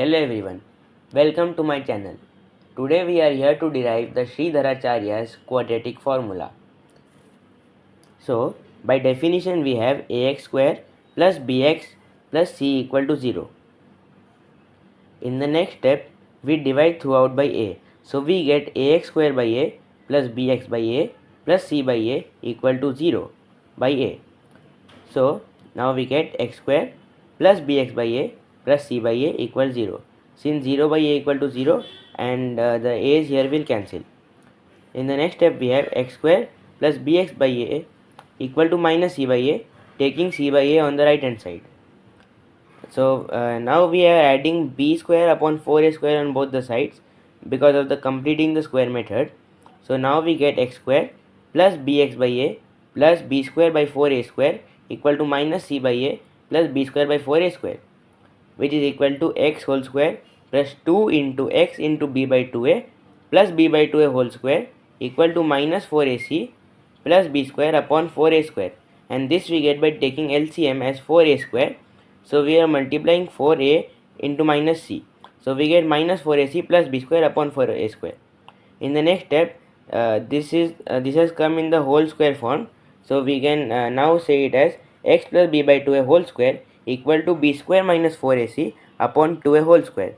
Hello everyone, welcome to my channel. Today we are here to derive the Sridharacharya's quadratic formula. So, by definition we have ax square plus bx plus c equal to 0. In the next step, we divide throughout by a. So, we get ax square by a plus bx by a plus c by a equal to 0 by a. So, now we get x square plus bx by a plus c by a equals 0. Since 0 by a equal to 0 and the a's here will cancel. In the next step we have x square plus bx by a equal to minus c by a, taking c by a on the right hand side. So now we are adding b square upon 4a square on both the sides because of the completing the square method. So now we get x square plus bx by a plus b square by 4a square equal to minus c by a plus b square by 4a square, which is equal to x whole square plus 2 into x into b by 2a plus b by 2a whole square equal to minus 4ac plus b square upon 4a square, and this we get by taking LCM as 4a square. So we are multiplying 4a into minus c. So we get minus 4ac plus b square upon 4a square. In the next step, this has come in the whole square form. So we can now say it as x plus b by 2a whole square equal to b square minus 4ac upon 2a whole square.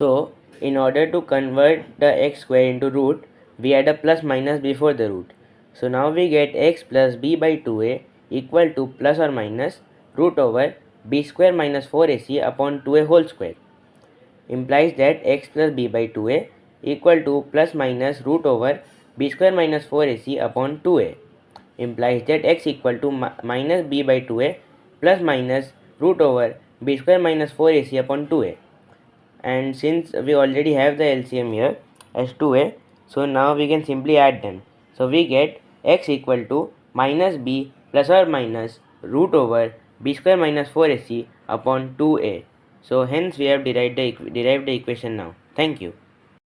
So in order to convert the x square into root, we add a plus minus before the root. So now we get x plus b by 2a equal to plus or minus root over b square minus 4ac upon 2a whole square, implies that x plus b by 2a equal to plus minus root over b square minus 4ac upon 2a, implies that x equal to minus b by 2a plus minus root over b square minus 4ac upon 2a. And since we already have the LCM here as 2a, so now we can simply add them. So we get x equal to minus b plus or minus root over b square minus 4ac upon 2a. So hence we have derived the equation now. Thank you.